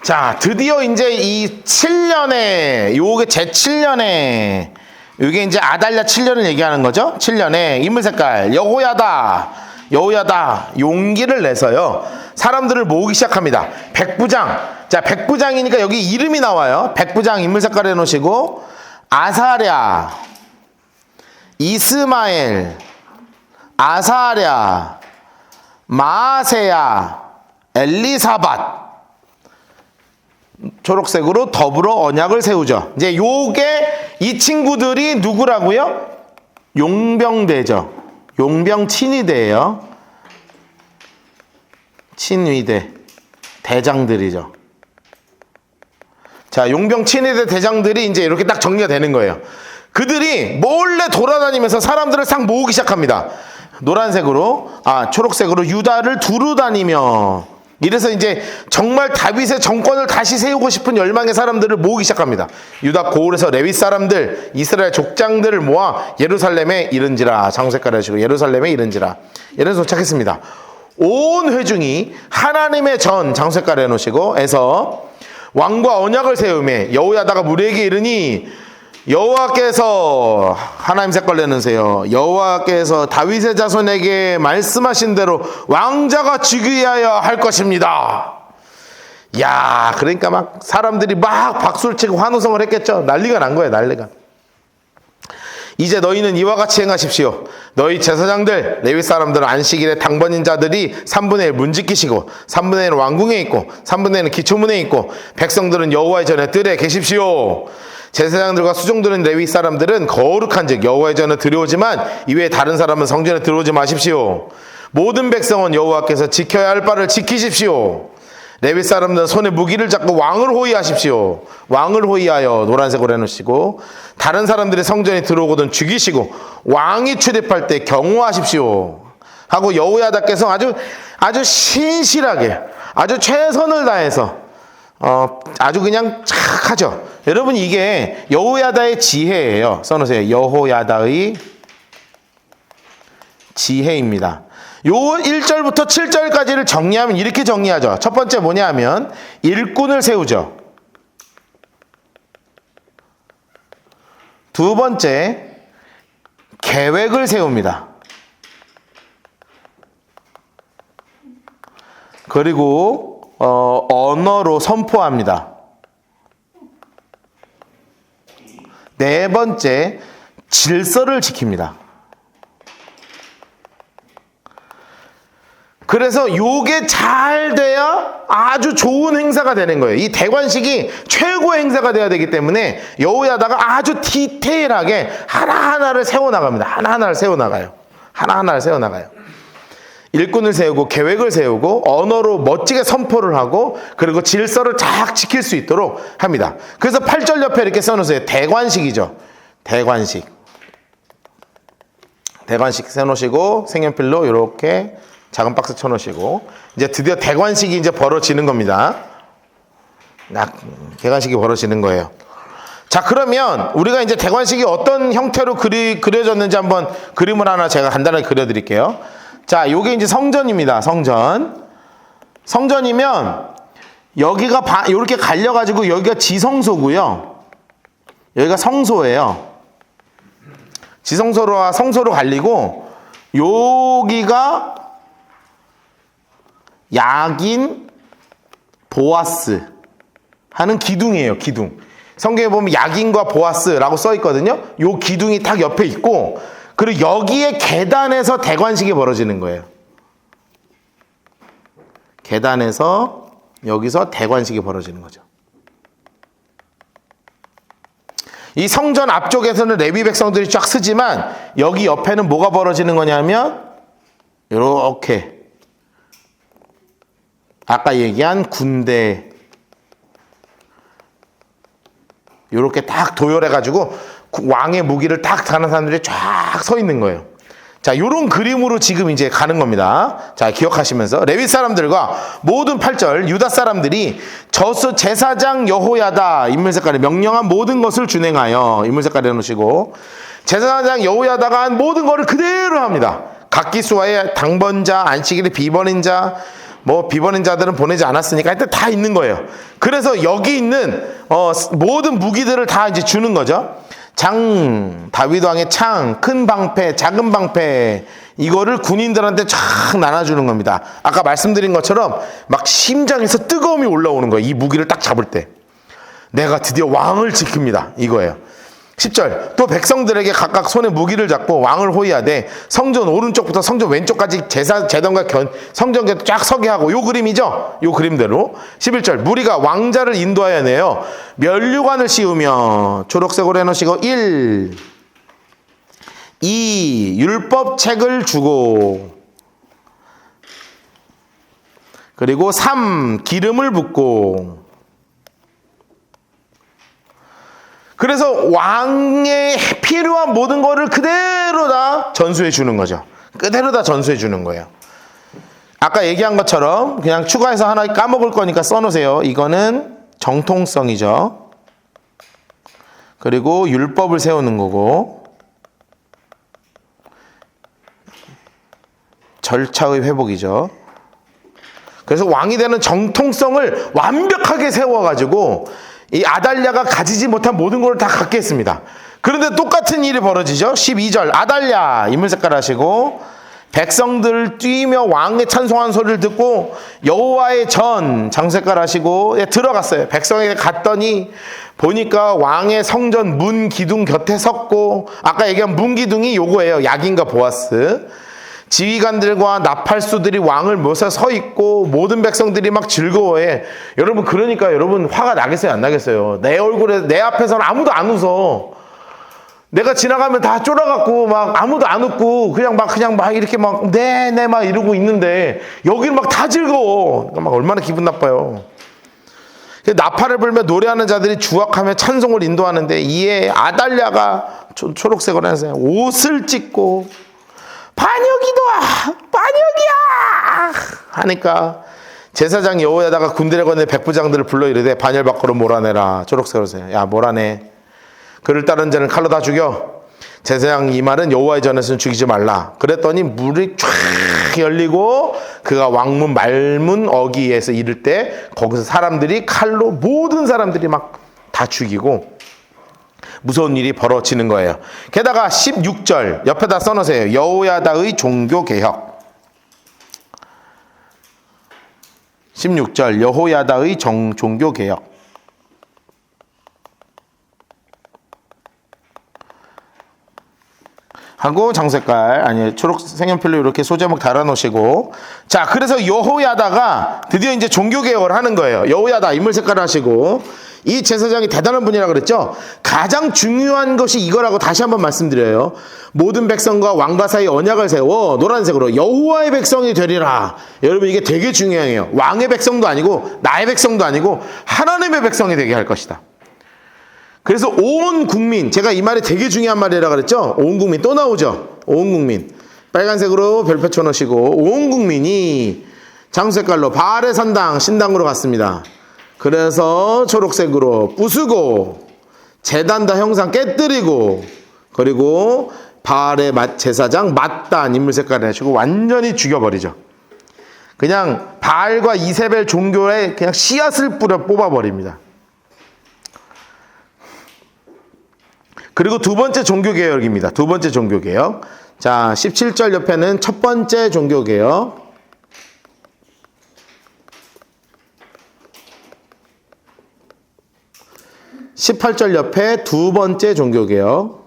자, 드디어 이제 이 7년에, 요게 제 7년에, 요게 이제 아달랴 7년을 얘기하는 거죠? 7년에 인물 색깔, 여호야다, 용기를 내서요. 사람들을 모으기 시작합니다. 백부장. 자, 백부장이니까 여기 이름이 나와요. 백부장 인물 색깔 해놓으시고, 아사랴, 이스마엘, 아사랴, 마아세야, 엘리사밧. 초록색으로 더불어 언약을 세우죠. 이제 요게 이 친구들이 누구라고요? 용병대죠. 용병 친위대예요. 친위대 대장들이죠. 자, 용병 친위대 대장들이 이제 이렇게 딱 정리가 되는 거예요. 그들이 몰래 돌아다니면서 사람들을 싹 모으기 시작합니다. 노란색으로, 초록색으로 유다를 두루 다니며, 이래서 이제 정말 다윗의 정권을 다시 세우고 싶은 열망의 사람들을 모으기 시작합니다. 유다 고을에서 레위 사람들, 이스라엘 족장들을 모아 예루살렘에 이른지라. 장색깔 하시고 예루살렘에 이른지라. 이래서 도착했습니다. 온 회중이 하나님의 전, 장색깔 해놓으시고 에서 왕과 언약을 세우며 여호야다가 무리에게 이르니, 여호와께서, 하나님 색깔 내놓으세요. 여호와께서 다윗의 자손에게 말씀하신 대로 왕자가 즉위하여 할 것입니다. 야, 그러니까 막 사람들이 막 박수를 치고 환호성을 했겠죠. 난리가 난 거예요, 난리가. 이제 너희는 이와 같이 행하십시오. 너희 제사장들, 레위 사람들은 안식일에 당번인 자들이 3분의 1 문 지키시고 3분의 1은 왕궁에 있고 3분의 1은 기초문에 있고 백성들은 여호와의 전에 뜰에 계십시오. 제사장들과 수종드는 레위 사람들은 거룩한 즉 여호와의 전에 들어오지만 이외에 다른 사람은 성전에 들어오지 마십시오. 모든 백성은 여호와께서 지켜야 할 바를 지키십시오. 레위 사람들은 손에 무기를 잡고 왕을 호위하십시오. 왕을 호위하여 노란색으로 해놓으시고, 다른 사람들이 성전에 들어오거든 죽이시고 왕이 출입할 때 경호하십시오 하고 여호야다께서 아주 신실하게 아주 최선을 다해서 아주 그냥 착 하죠. 여러분, 이게 여호야다의 지혜예요. 써놓으세요. 여호야다의 지혜입니다. 요 1절부터 7절까지를 정리하면 이렇게 정리하죠. 첫 번째 뭐냐 하면 일꾼을 세우죠. 두 번째, 계획을 세웁니다. 그리고 언어로 선포합니다. 네 번째, 질서를 지킵니다. 그래서 요게 잘 돼야 아주 좋은 행사가 되는 거예요. 이 대관식이 최고의 행사가 돼야 되기 때문에 여호야다가 아주 디테일하게 하나하나를 세워나갑니다. 하나하나를 세워나가요. 하나하나를 세워나가요. 일꾼을 세우고 계획을 세우고 언어로 멋지게 선포를 하고 그리고 질서를 잘 지킬 수 있도록 합니다. 그래서 8절 옆에 이렇게 써놓으세요. 대관식이죠. 대관식. 대관식 써놓으시고 색연필로 이렇게 작은 박스 쳐놓으시고 이제 드디어 대관식이 이제 벌어지는 겁니다. 대관식이 벌어지는 거예요. 자, 그러면 우리가 이제 대관식이 어떤 형태로 그려졌는지 한번 그림을 하나 제가 간단하게 그려드릴게요. 자, 요게 이제 성전입니다. 성전이면 여기가 이렇게 갈려가지고 여기가 지성소고요. 여기가 성소예요. 지성소와 성소로 갈리고 여기가 야긴 보아스 하는 기둥이에요. 기둥. 성경에 보면 야긴과 보아스라고 써 있거든요. 요 기둥이 딱 옆에 있고 그리고 여기에 계단에서 대관식이 벌어지는 거예요. 계단에서 여기서 대관식이 벌어지는 거죠. 이 성전 앞쪽에서는 레위 백성들이 쫙 서지만 여기 옆에는 뭐가 벌어지는 거냐면 이렇게 아까 얘기한 군대 이렇게 딱 도열해가지고 왕의 무기를 딱 다는 사람들이 쫙 서 있는 거예요. 자, 요런 그림으로 지금 이제 가는 겁니다. 자, 기억하시면서 레위 사람들과 모든 8절 유다 사람들이 저수 제사장 여호야다 인물 색깔에 명령한 모든 것을 준행하여 인물 색깔에 놓으시고 제사장 여호야다가 한 모든 것을 그대로 합니다. 각기수와의 당번자, 안식일의 비번인 자, 뭐 비번인 자들은 보내지 않았으니까 하여튼 다 있는 거예요. 그래서 여기 있는 모든 무기들을 다 이제 주는 거죠. 장, 다윗 왕의 창, 큰 방패, 작은 방패, 이거를 군인들한테 쫙 나눠주는 겁니다. 아까 말씀드린 것처럼 막 심장에서 뜨거움이 올라오는 거예요. 이 무기를 딱 잡을 때. 내가 드디어 왕을 지킵니다. 이거예요. 10절 또 백성들에게 각각 손에 무기를 잡고 왕을 호위하되 성전 오른쪽부터 성전 왼쪽까지 제단과 성전에 쫙 서게 하고 요 그림이죠. 요 그림대로 11절 무리가 왕자를 인도하여 내어 면류관을 씌우며 초록색으로 해놓으시고 1 2 율법책을 주고 그리고 3 기름을 붓고 그래서 왕의 필요한 모든 거를 그대로 다 전수해 주는 거죠. 그대로 다 전수해 주는 거예요. 아까 얘기한 것처럼 그냥 추가해서 하나 까먹을 거니까 써놓으세요. 이거는 정통성이죠. 그리고 율법을 세우는 거고 절차의 회복이죠. 그래서 왕이 되는 정통성을 완벽하게 세워가지고 이 아달랴가 가지지 못한 모든 걸 다 갖게 했습니다. 그런데 똑같은 일이 벌어지죠. 12절 아달랴 인물 색깔 하시고 백성들 뛰며 왕의 찬송하는 소리를 듣고 여호와의 전 장색깔 하시고 들어갔어요. 백성에게 갔더니 보니까 왕의 성전 문 기둥 곁에 섰고 아까 얘기한 문 기둥이 요거예요. 야긴과 보아스. 지휘관들과 나팔수들이 왕을 모셔 서 있고 모든 백성들이 막 즐거워해. 여러분 그러니까 여러분 화가 나겠어요 안 나겠어요? 내 얼굴에 내 앞에서는 아무도 안 웃어. 내가 지나가면 다 쫄아갖고 막 아무도 안 웃고 그냥 막 이렇게 막 네네 막 이러고 있는데 여기는 막 다 즐거워. 막 얼마나 기분 나빠요. 나팔을 불며 노래하는 자들이 주악하며 찬송을 인도하는데 이에 아달랴가 초록색으로 해서 옷을 찢고 반역이다 하니까 제사장 여호야다가 군대를 건네 백부장들을 불러 이르되 반열 밖으로 몰아내라. 초록색으로 해서 야 몰아내. 그를 따른 자는 칼로 다 죽여. 제사장 이 말은 여호와의 전에서는 죽이지 말라. 그랬더니 물이 쫙 열리고 그가 왕문 말문 어기에서 이를 때 거기서 사람들이 칼로 모든 사람들이 막 다 죽이고 무서운 일이 벌어지는 거예요. 게다가 16절 옆에다 써놓으세요. 여호야다의 종교개혁. 16절 여호야다의 종교개혁. 하고 장색깔 아니 초록 색연필로 이렇게 소제목 달아놓으시고 자 그래서 여호야다가 드디어 이제 종교개혁을 하는 거예요. 여호야다 인물 색깔을 하시고 이 제사장이 대단한 분이라고 그랬죠. 가장 중요한 것이 이거라고 다시 한번 말씀드려요. 모든 백성과 왕과 사이 언약을 세워 노란색으로 여호와의 백성이 되리라. 여러분 이게 되게 중요해요. 왕의 백성도 아니고 나의 백성도 아니고 하나님의 백성이 되게 할 것이다. 그래서 온 국민, 제가 이 말이 되게 중요한 말이라고 그랬죠. 온 국민 또 나오죠. 온 국민 빨간색으로 별표 쳐놓으시고 온 국민이 장색깔로 바알의 산당 신당으로 갔습니다. 그래서 초록색으로 부수고 제단다 형상 깨뜨리고 그리고 바알의 제사장 mattan 인물 색깔을 해주고 완전히 죽여버리죠. 그냥 바알과 이세벨 종교에 그냥 씨앗을 뿌려 뽑아버립니다. 그리고 두 번째 종교개혁입니다. 두 번째 종교개혁. 자, 17절 옆에는 첫 번째 종교개혁. 18절 옆에 두 번째 종교개혁.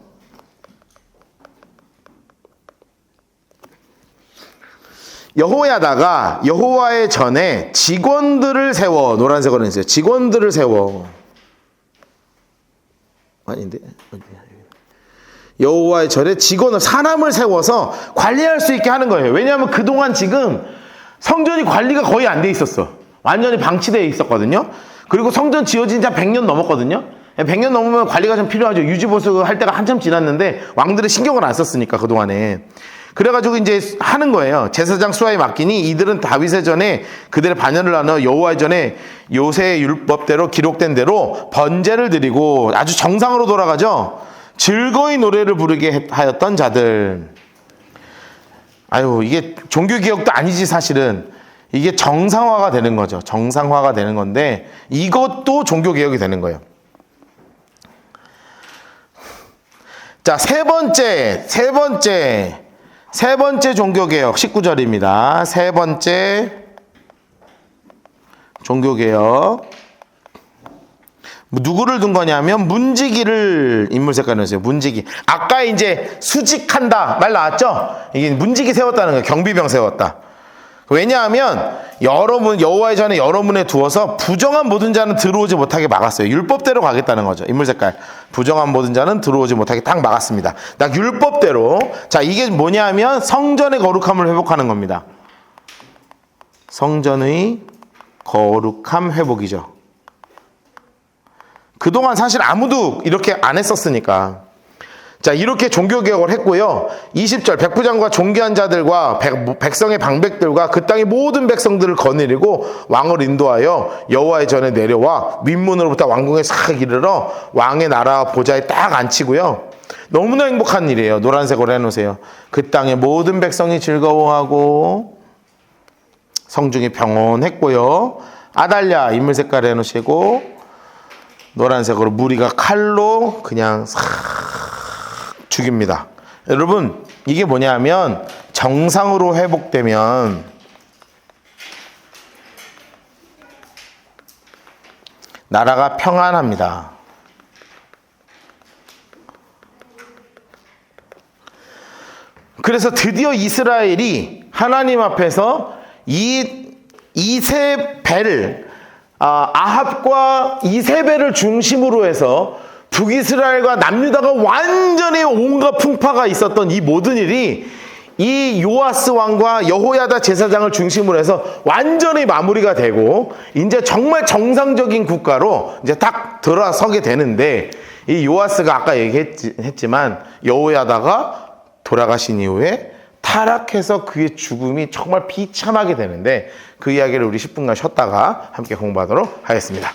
여호야다가 여호와의 전에 직원들을 세워, 노란색으로 했어요. 직원들을 세워. 아닌데. 여호와의 전에 직원을, 사람을 세워서 관리할 수 있게 하는 거예요. 왜냐하면 그동안 지금 성전이 관리가 거의 안 돼 있었어. 완전히 방치되어 있었거든요. 그리고 성전 지어진 지 한 100년 넘었거든요. 100년 넘으면 관리가 좀 필요하죠. 유지보수 할 때가 한참 지났는데 왕들이 신경을 안 썼으니까 그동안에. 그래가지고 이제 하는 거예요. 제사장 수하에 맡기니 이들은 다윗의 전에 그들의 반열을 나눠 여호와의 전에 요새의 율법대로 기록된 대로 번제를 드리고, 아주 정상으로 돌아가죠. 즐거이 노래를 부르게 하였던 자들. 아유, 이게 종교개혁도 아니지 사실은. 이게 정상화가 되는 거죠. 정상화가 되는 건데 이것도 종교개혁이 되는 거예요. 자, 세 번째 종교개혁 19절입니다. 세 번째 종교개혁. 누구를 둔 거냐면 문지기를 인물 색깔을 넣었어요. 문지기. 아까 이제 수직한다 말 나왔죠? 이게 문지기 세웠다는 거예요. 경비병 세웠다. 왜냐하면 여호와의 전에 여러 문에 두어서 부정한 모든 자는 들어오지 못하게 막았어요. 율법대로 가겠다는 거죠. 인물 색깔. 부정한 모든 자는 들어오지 못하게 딱 막았습니다. 딱 율법대로. 자, 이게 뭐냐면 성전의 거룩함을 회복하는 겁니다. 성전의 거룩함 회복이죠. 그동안 사실 아무도 이렇게 안 했었으니까. 자, 이렇게 종교개혁을 했고요. 20절, 백부장과 존귀한 자들과 백성의 방백들과 그 땅의 모든 백성들을 거느리고 왕을 인도하여 여호와의 전에 내려와 윗문으로부터 왕궁에 싹 이르러 왕의 나라 보좌에 딱 앉히고요. 너무나 행복한 일이에요. 노란색으로 해놓으세요. 그 땅의 모든 백성이 즐거워하고 성중이 평온했고요. 아달랴 인물 색깔 해놓으시고, 노란색으로 무리가 칼로 그냥 싹 죽입니다. 여러분, 이게 뭐냐면 정상으로 회복되면 나라가 평안합니다. 그래서 드디어 이스라엘이 하나님 앞에서 이세벨, 아합과 이세벨을 중심으로 해서 북이스라엘과 남유다가 완전히 온갖 풍파가 있었던 이 모든 일이 이 요아스 왕과 여호야다 제사장을 중심으로 해서 완전히 마무리가 되고 이제 정말 정상적인 국가로 이제 딱 들어서게 되는데, 이 요아스가 아까 얘기했지만 여호야다가 돌아가신 이후에 타락해서 그의 죽음이 정말 비참하게 되는데, 그 이야기를 우리 10분간 쉬었다가 함께 공부하도록 하겠습니다.